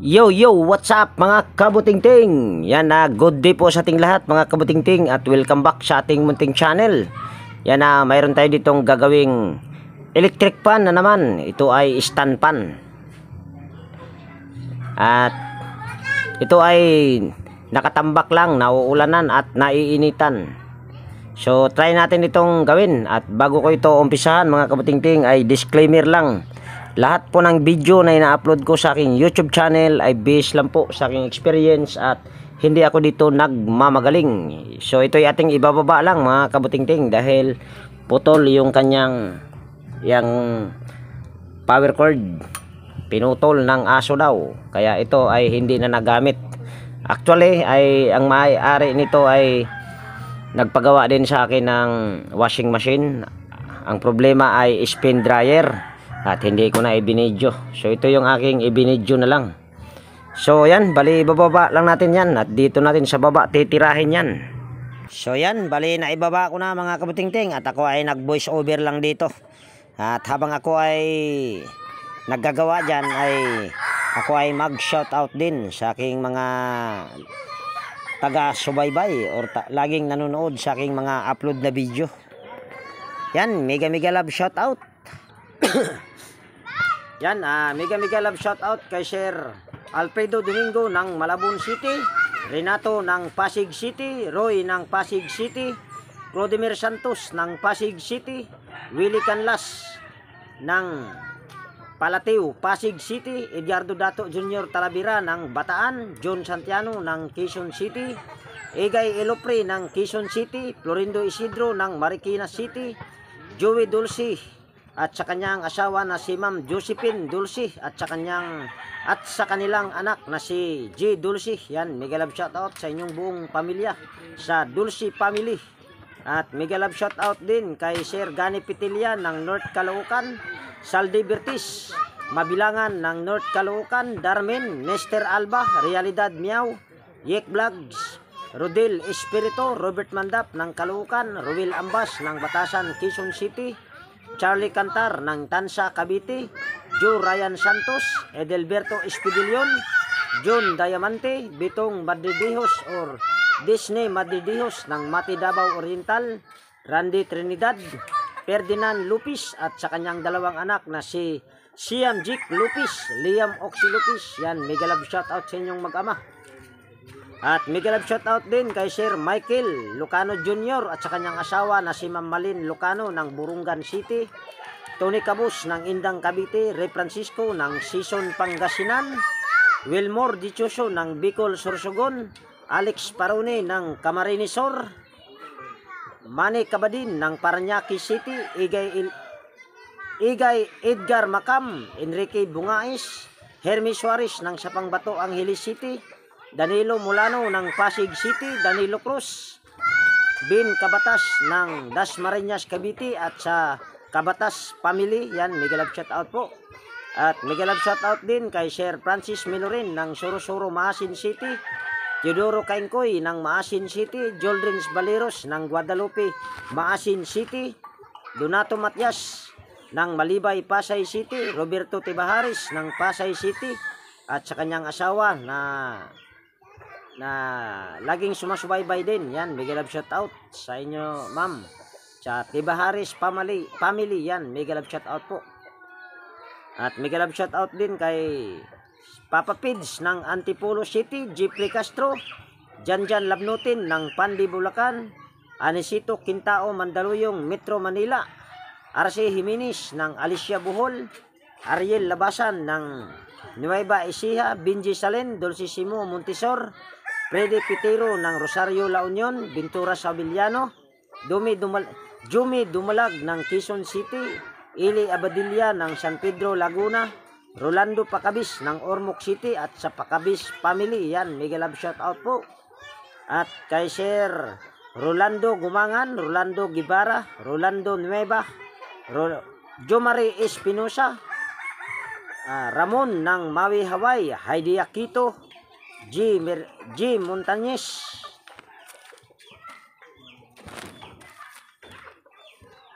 Yo yo, what's up mga kabutingting? Yan na, good day po sa ating lahat mga kabutingting at welcome back sa ating munting channel. Yan na, mayroon tayo ditong gagawing electric fan na naman. Ito ay stand fan. At ito ay nakatambak lang, nauulanan at naiinitan. So try natin itong gawin. At bago ko ito umpisahan mga kabutingting ay disclaimer lang. Lahat po ng video na ina-upload ko sa aking YouTube channel ay based lang po sa aking experience at hindi ako dito nagmamagaling. So ito ay ating ibababa lang mga kabutingting dahil putol yung kanyang power cord. Pinutol ng aso daw. Kaya ito ay hindi na nagamit. Actually ay ang may-ari nito ay nagpagawa din sa akin ng washing machine. Ang problema ay spin dryer. At hindi ko na ibinidyo. So ito yung aking ibinidyo na lang. So yan, bali ibababa lang natin yan. At dito natin sa baba titirahin yan. So yan, bali na ibaba ko na mga kabutingting. At ako ay nag voice over lang dito. At habang ako ay naggagawa dyan ay ako ay mag shout out din sa aking mga taga subaybay or laging nanonood sa aking mga upload na video. Yan, mega love shout out. Yan, mega love shout out kay Sir Alfredo Domingo ng Malabon City, Renato ng Pasig City, Roy ng Pasig City, Clodimir Santos ng Pasig City, Willie Canlas ng Palateo, Pasig City, Edgardo Dato Jr. Talavera ng Bataan, John Santiano ng Quezon City, Egay Elopre ng Quezon City, Florindo Isidro ng Marikina City, Joey Dulce at sa kanyang asawa na si Ma'am Josephine Dulce at sa kanilang anak na si G Dulce. Yan, mega love shout out sa inyong buong pamilya sa Dulce family. At mega love shout out din kay Sir Gani Pitilia ng North Caloocan, Saldi Bertis Mabilangan ng North Caloocan, Darmen Nester Alba, Realidad Miao, Yek Vlogs, Rodel Espirito, Robert Mandap ng Caloocan, Ruel Ambas ng Batasan, Quezon City, Charlie Cantar ng Tansa, Cavite, Joe Ryan Santos, Edelberto Espidillon, John Diamante, Bitong Madridijos or Disney Madridijos ng Mati Davao Oriental, Randy Trinidad, Ferdinand Lupis at sa kanyang dalawang anak na si Siam Jik Lupis, Liam Oxy Lupis. Yan, mega love shout out sa inyong mag-ama. At mega love shout out din kay Sir Michael Lucano Jr. at sa kanyang asawa na si Ma'am Malin Lucano ng Burungan City, Tony Cabus ng Indang Cavite, Ray Francisco ng Sison Pangasinan, Wilmore Dichoso ng Bicol Sorsogon, Alex Parone ng Camarines Sur, Manny Cabadin ng Paranaque City, Igay Edgar Macam, Enrique Bungais, Hermes Suarez ng Sapangbato Angeles City, Danilo Mulano ng Pasig City, Danilo Cruz, Bin Kabatas ng Dasmariñas Cavite at sa Kabatas family. Yan, mega love shout out po. At mega love shout out din kay Sir Francis Milorin ng Sorosoro Maasin City, Teodoro Kaingkoy ng Maasin City, Joldrins Baleros ng Guadalupe Maasin City, Donato Matias ng Malibay Pasay City, Roberto Tibaharis ng Pasay City at sa kanyang asawa na laging sumasubaybay din. Yan, mega love shout out sa inyo ma'am sa Tibaharis family. Yan, mega love shout out po. At mega love shout out din kay Papa Pids ng Antipolo City, Jeffrey Castro, Janjan Labnutin ng Pandi Bulacan, Anisito Quintao Mandaluyong Metro Manila, RC Jimenez ng Alicia Bohol, Ariel Labasan ng Nueva Ecija, Benji Salen, Dulcisimo Montisor, Freddy Pitero ng Rosario La Union, Ventura Sabillano, Jumi Dumalag ng Quezon City, Ili Abadilla ng San Pedro Laguna, Rolando Pacabis ng Ormoc City at sa Pacabis family. Yan, mega love shout out po. At kay Sir Rolando Gumangan, Rolando Gibara, Rolando Nueva, Jomari Espinosa, Ramon ng Maui Hawaii, Heidi Aquito, G. Montañez,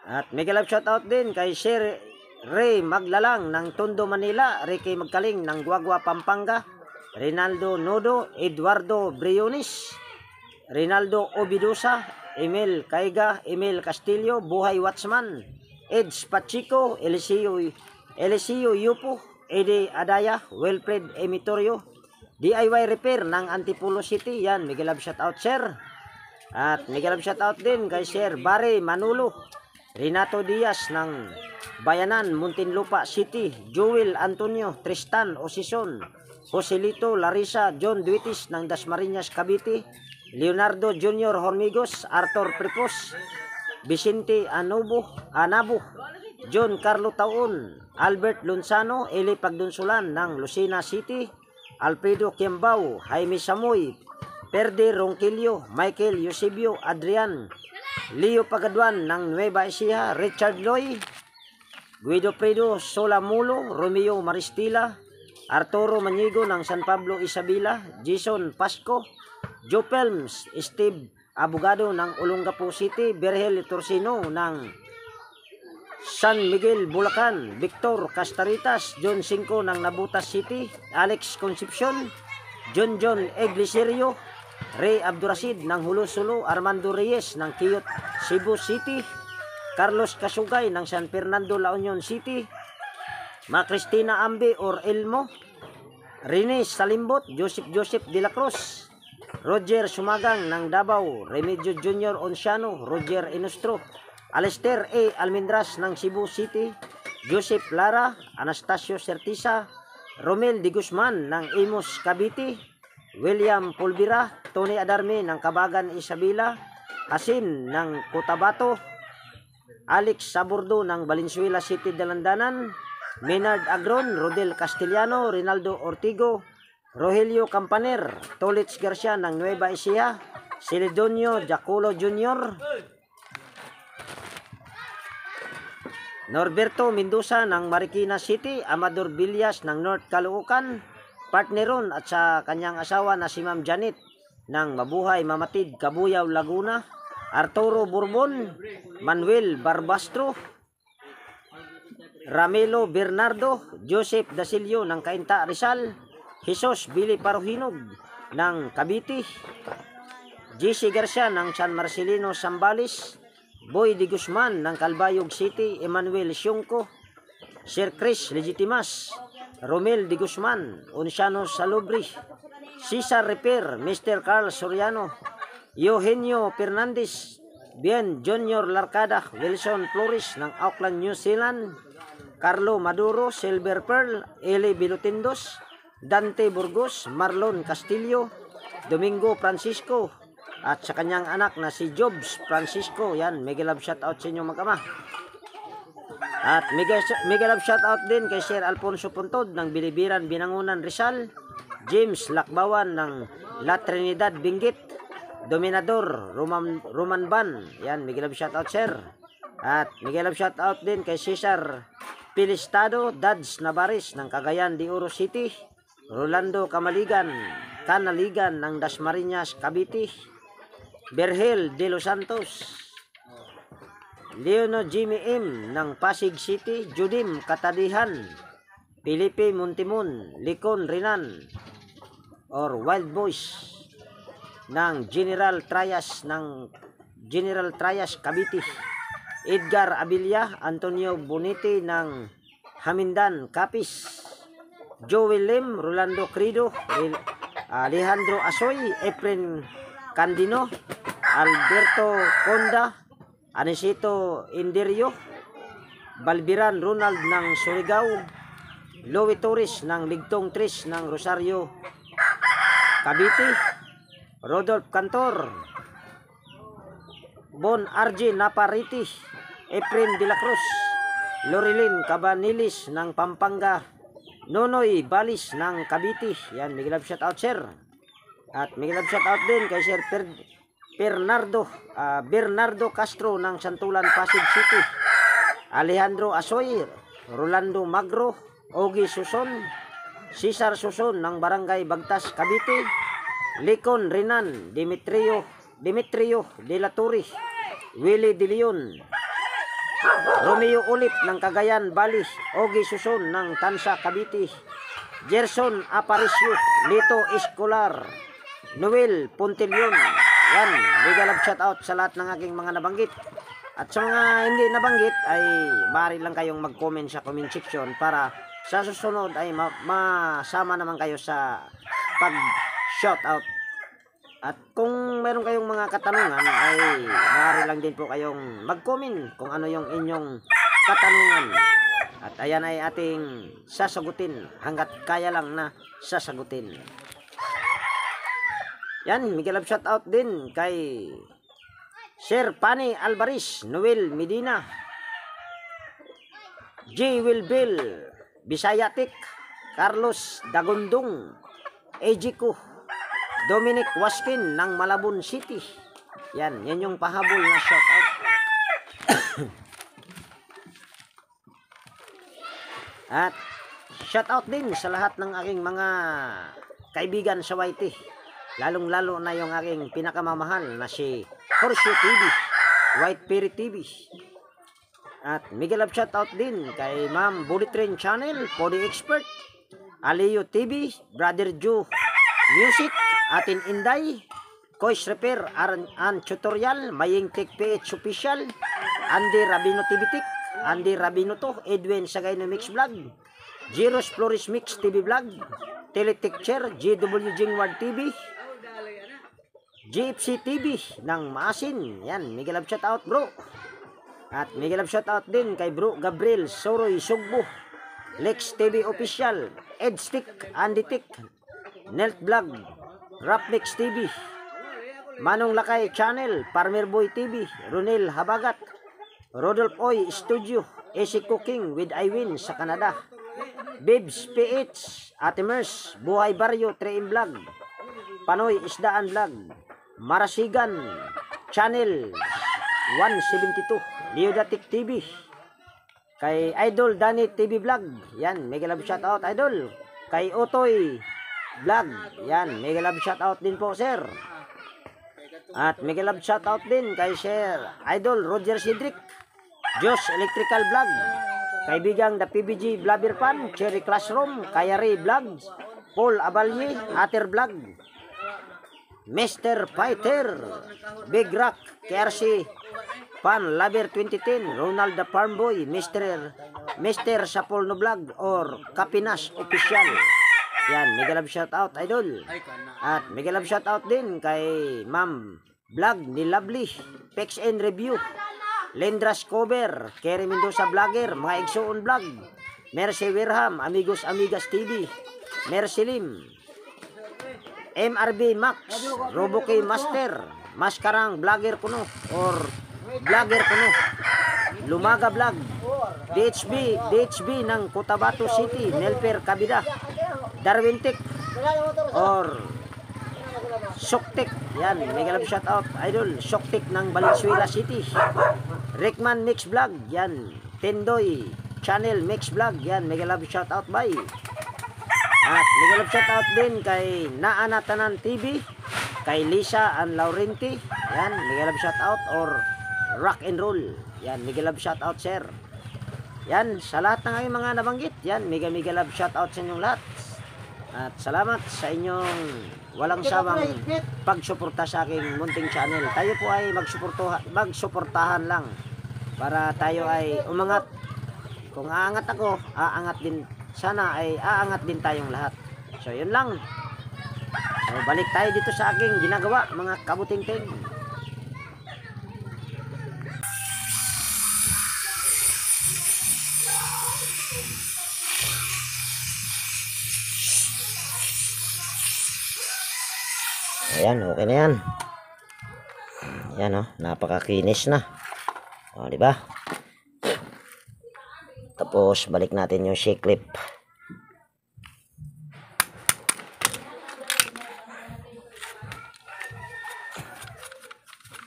at mega love shout out din kay Sir Ray Maglalang ng Tondo, Manila, Ricky Magkaling ng Guagua, Pampanga, Rinaldo Nodo, Eduardo Briones, Rinaldo Obidosa, Emil Caiga, Emil Castillo, Buhay Watchman, Eds Pachico, Eliseo Yupo, Eddie Adaya, Wilfred Emitorio, DIY Repair ng Antipolo City. Yan, mega love shoutout sir. At mega love shoutout din kay Sir Barry Manulo, Renato Diaz ng Bayanan, Muntinlupa City, Joel Antonio, Tristan Osison, Joselito Larissa, John Duitis ng Dasmariñas, Cavite, Leonardo Junior Hormigos, Arthur Prepos, Vicente Anabo, John Carlo Taon, Albert Lunsano, Eli Pagdunsulan ng Lucena City, Alfredo Kiambao, Jaime Samoy, Perde Ronquillo, Michael Eusebio Adrian, Leo Pagaduan ng Nueva Ecija, Richard Loy, Guido Predo Solamulo, Romeo Maristila, Arturo Manigo ng San Pablo Isabela, Jason Pasco, Joe Pelms, Steve Abogado ng Olongapo City, Berhel Torsino ng San Miguel, Bulacan, Victor Castaritas, John Cinco ng Nabutas City, Alex Concepcion, John Egliserio, Ray Abdurasid ng Hulo-Sulo, Armando Reyes ng Kiyot, Cebu City, Carlos Kasugay ng San Fernando, La Union City, Cristina Ambe or Elmo, Rene Salimbot, Joseph de la Cruz, Roger Sumagang ng Davao, Remedio Junior Onciano, Roger Inustro, Alister A. Almendras ng Cebu City, Joseph Lara, Anastasio Certisa, Romel de Guzman ng Imus Cavite, William Pulvira, Tony Adarme ng Kabagan Isabela, Asin ng Cotabato, Alex Saburdo ng Valenzuela City, Dalandanan, Menard Agron, Rodel Castellano, Rinaldo Ortigo, Rogelio Campaner, Tolitz Garcia ng Nueva Ecija, Celedonio Jaculo Jr., Norberto Mendoza ng Marikina City, Amador Villas ng North Caloocan, partneron at sa kanyang asawa na si Ma'am Janet ng Mabuhay Mamatid, Cabuyao, Laguna, Arturo Bourbon, Manuel Barbastro, Ramelo Bernardo, Joseph Dasilio ng Cainta, Rizal, Jesus Billy Paruhinog ng Cavite, JC Garcia ng San Marcelino, Zambales, Boy de Guzman ng Calbayog City, Emmanuel Siungco, Sir Chris Legitimas, Romel de Guzman, Onciano Salubri, Cesar Repair, Mr. Carl Soriano, Eugenio Fernandez, Bien Junior Larcada, Wilson Flores ng Auckland, New Zealand, Carlo Maduro, Silver Pearl, Eli Bilutindos, Dante Burgos, Marlon Castillo, Domingo Francisco, at sa kanyang anak na si Jobs Francisco. Yan, mega love shoutout sa inyo mag-ama. At mega love shoutout din kay Sir Alfonso Puntod ng Bilibiran, Binangunan, Rizal, James Lakbawan ng La Trinidad, Benguet, Dominador Roman Ban. Yan, mega love shoutout sir. At mega love shoutout din kay Cesar Pilistado, Dads Navares ng Cagayan de Oro City, Rolando Kanaligan ng Dasmariñas, Cavite, Berhel de los Santos, Leono Jimmy M ng Pasig City, Judim Katadihan, Felipe Montimon, Licon Rinan or Wild Boys ng General Trias Cavite, Edgar Abilia, Antonio Bonete ng Hamindan, Capiz, Joel Lim, Rolando Crido, Alejandro Asoy, Efren Candino, Alberto Conda, Anisito Indirio, Balbiran Ronald ng Surigao, Louie Torres ng Ligtong Tris ng Rosario, Cavite, Rodolph Cantor, Bon RJ Napariti, Efren de la Cruz, Lorilyn Cabanilis ng Pampanga, Nonoy Balis ng Cavite. Yan, may love shout out sir. At may love shout out din kay Sir Bernardo Castro ng Santulan, Pasig City, Alejandro Asoy, Rolando Magro, Ogie Suson, Cesar Suson ng Barangay Bagtas, Cavite, Licon Rinan, Demetrio de la Torre, Willie De Leon, Romeo Ulip ng Cagayan Valley, Ogie Suson ng Tansa, Cavite, Gerson Aparicio, Lito Escolar, Noel Pontilion. Yan, mega love shoutout sa lahat ng aking mga nabanggit. At sa mga hindi nabanggit ay maaari lang kayong mag-comment sa comment section para sa susunod ay masama naman kayo sa pag-shoutout. At kung meron kayong mga katanungan ay maaari lang din po kayong mag-comment kung ano yung inyong katanungan. At ayan ay ating sasagutin hanggat kaya lang na sasagutin. Yan, mega love shoutout din kay Sir Pani Alvarez, Noel Medina, J. Wilbil, Bisayatik, Carlos Dagundong, Ejiko, Dominic Waskin ng Malabon City. Yan yung pahabol na shoutout. At shoutout din sa lahat ng aking mga kaibigan sa YT. Lalong-lalo na yung aking pinakamamahal na si Horseshoe TV, White Perry TV. At mega love shoutout din kay Ma'am Bullet Train Channel, Podi Expert, Aliyo TV, Brother Joe Music, Atin Inday, Coach Repair and Tutorial, Maying Tech PH Official, Andy Rabino TV Tech, Andy Rabino to, Edwin Sagay na Mix Vlog, Jiros Flores Mix TV Vlog, Teletech Chair, GW Jingward TV, GFC TV ng Maasin. Yan, mega love shoutout bro. At mega love shoutout din kay bro Gabriel Soroy Sugbo, Lex TV Official, Edstick, Andy Tick, Nelt Vlog, Rapnex TV, Manong Lakay Channel, Farmer Boy TV, Ronel Habagat, Rodolph Oy Studio, AC Cooking with Iwin sa Canada, Bibs PH, Ate Mers, Buhay Barrio 3M Vlog, Panoy Isdaan Vlog, Marasigan Channel 172, Leodatic TV, kay Idol Danny TV Vlog. Yan, mega love shoutout Idol. Kay Otoy Vlog. Yan, mega love shoutout din po sir. At mega love shoutout din kay Sir Idol Roger Cedric, Josh Electrical Vlog, kaibigang The PBG Blabber Fan, Cherry Classroom, Kayari Vlogs, Paul Abalye, Ater Vlog, Mr. Fighter, Big Rock, KRC Fan, Lover 2010, Ronald the Farm Boy, Mr. Sapolno Vlog, or Kapinas Official. Yan, mega love shoutout Idol. At mega love shoutout din kay Ma'am Vlog ni Lovely, Pex and Review, Lendras Cover, Kerry Mendoza Vlogger, mga Igsoon Vlog, Mercy Wirham, Amigos Amigas TV, Mercy Lim, MRB Max, Roboke Master, Maskarang Vlogger Kuno or Vlogger Kuno, Lumaga Vlog, DHB ng Cotabato City, Nelper Kabida, Darwin Tech or Soktek. Yan, mega love shoutout Idol, Soktek ng Valenzuela City, Rickman Mix Vlog. Yan, Tendoy Channel Mix Vlog. Yan, mega love shoutout bye. At mega love shoutout din kay Naanatanan TV, kay Lisa and Laurenti. Yan, mega love shoutout or Rock and Roll. Yan, mega love shoutout sir. Yan, sa lahat ng aking mga nabanggit. Yan, mega love shoutout sa inyong lahat. At salamat sa inyong walang sawang pagsuporta sa aking munting channel. Tayo po ay magsuportahan lang para tayo ay umangat. Kung aangat ako, aangat din. Sana ay aangat din tayong lahat. So yun lang. So balik tayo dito sa aking ginagawa mga kabuting-ting. Ayan, okay na yan. Ayan oh, napakakinis na. O, di ba? Tapos balik natin yung shake clip.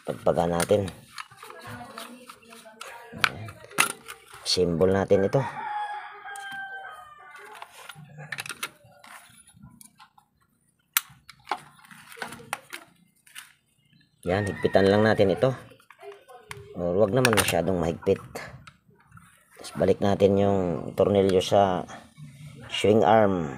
Pagpaga natin. Ayan. Symbol natin ito. Yan, higpitan lang natin ito. O, huwag naman masyadong mahigpit. Tapos balik natin yung tornilyo sa swing arm.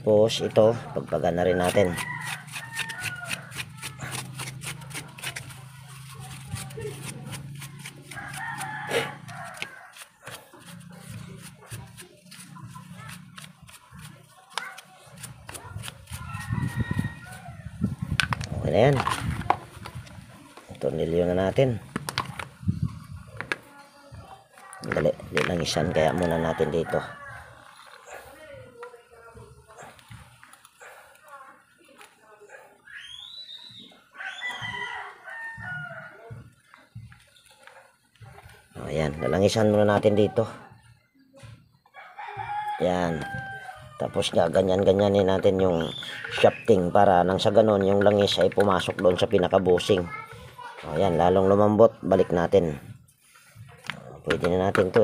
Tapos ito, pagpagan na rin natin. Okay na yan. Tornilyo na natin. Dali, lang isan kaya muna natin dito. Ayan, lalangisan muna natin dito. Ayan. Tapos ganyan-ganyanin natin yung shafting para nang sa ganon yung langis ay pumasok doon sa pinaka-bushing. Ayan, lalong lumambot. Balik natin. Pwede na natin ito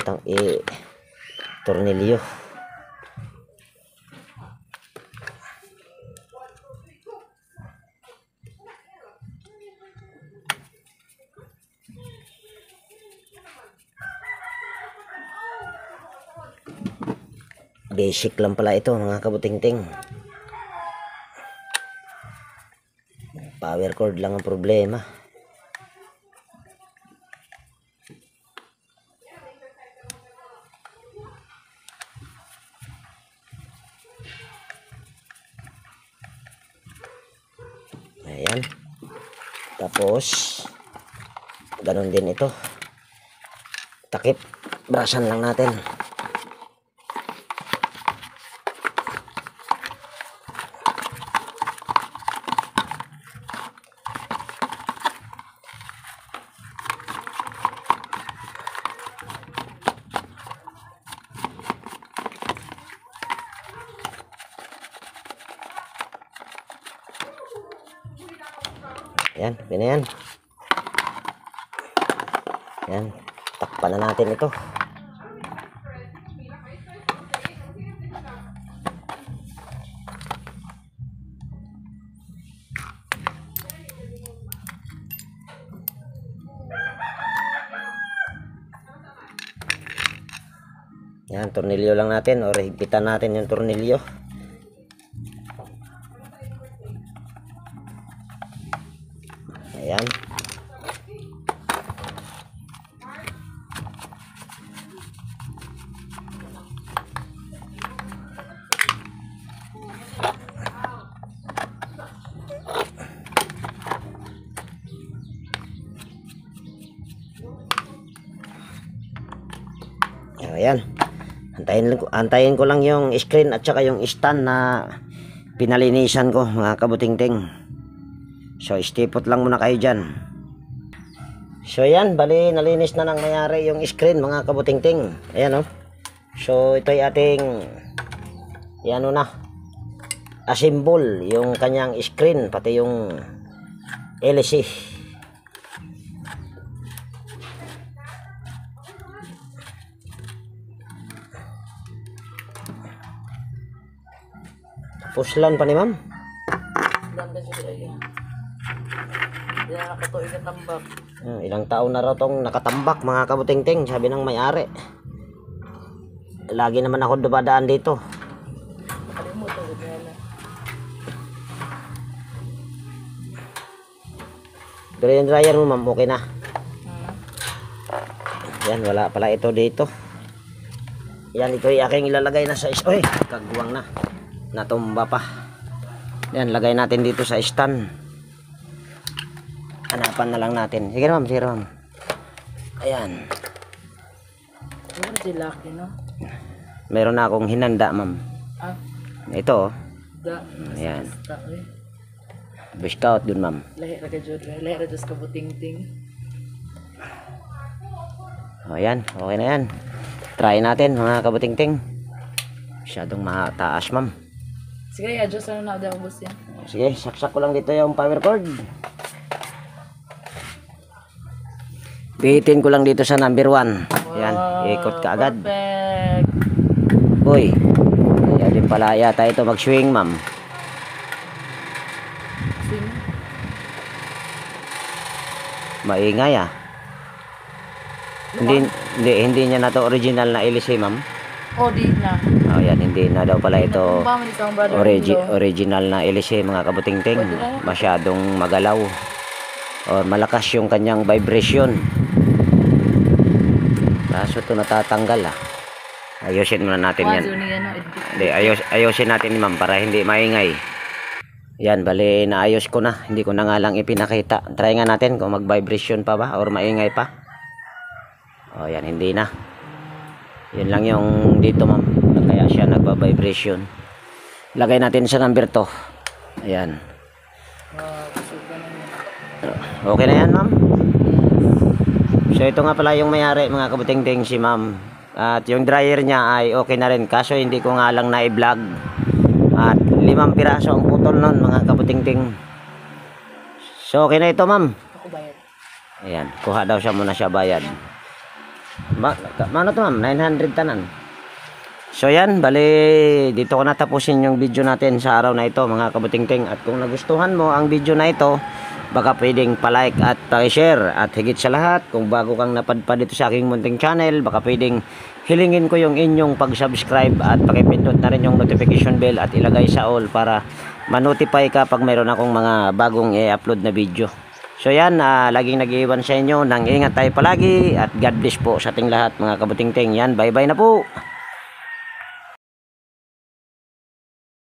tornilyo. Basic lang pala ito mga kabutingting. Power cord lang ang problema. Ayan. Tapos ganun din ito. Takip, brasan lang natin. Yan, yan. Yan, takpan na natin ito. Yan, tornilyo lang natin o higpitan natin yung tornilyo. Ayan. Ayan. Antayin ko lang yung screen at saka yung stand na pinalinisan ko mga kabutingting. So istipot lang muna kayo dyan. So yan, bali nalinis na nang mayari yung screen mga kabutingting. Ayan o. So ito ay ating yan na assemble yung kanyang screen pati yung LC. Puslan pa ni ma'am. Ilang taon na raw tong nakatambak mga kabutingting, sabi ng may-ari. Lagi naman ako dumadaan dito. Pero yung dryer mo ma'am, okay na. Yan, wala pala ito dito. Yan, ito ay aking ilalagay na sa oy, kagwang na. Natumba pa. Yan, lagay natin dito sa stand. Hanapan na lang natin. Sige ma'am, sige ma'am. Ayan. Meron na akong hinanda ma'am. Ito oh. Ayan. Biscout dun ma'am. Lahi ra jud kabutingting. Ayan, okay na yan. Try natin mga kabutingting. Masyadong mataas ma'am. Sige, adjust na daw boss yan. Sige, saksak ko lang dito yung power cord. Pihitin ko lang dito sa number 1. Yan, ikot ka agad. Perfect. Uy, kaya din pala yata ito mag-swing ma'am. Maingay ah. Hindi niya na to original na LC ma'am. Oh, di na. Oh, yan, hindi na daw pala ito Natumba man isang brother. original na LC mga kabuting-ting. Masyadong magalaw. O malakas yung kanyang vibration. Kaso ito natatanggal ah. Ayusin muna natin yan. Hindi, ayusin natin ma'am para hindi maingay. Yan, bali naayos ko na. Hindi ko na nga lang ipinakita. Try nga natin kung mag-vibration pa ba or maingay pa. O yan, hindi na. Yun lang yung dito ma'am. Kaya siya nagba-vibration. Lagay natin sa number 2. Ayan. Okay na yan ma'am. So ito nga pala yung mayari mga kabuting-ting si ma'am. At yung dryer niya ay okay na rin. Kaso hindi ko nga lang na-vlog. At 5 piraso ang putol nun mga kabuting-ting. So okay na ito ma'am. Ako bayad. Ayan. Kuha daw siya muna siya bayad. Mano to ma'am? 900 tanan. So yan, bali dito ko natapusin yung video natin sa araw na ito mga kabuting-ting. At kung nagustuhan mo ang video na ito, baka pwedeng palike at pakishare. At higit sa lahat, kung bago kang napadpad dito sa aking munting channel, baka pwedeng hilingin ko yung inyong pag-subscribe at pakipindot na rin yung notification bell at ilagay sa all para ma-notify ka pag mayroon akong mga bagong i-upload na video. So yan, laging nag-iwan sa inyo ng ingat tayo palagi at God bless po sa ating lahat mga kabuting-ting. Yan, bye bye na po.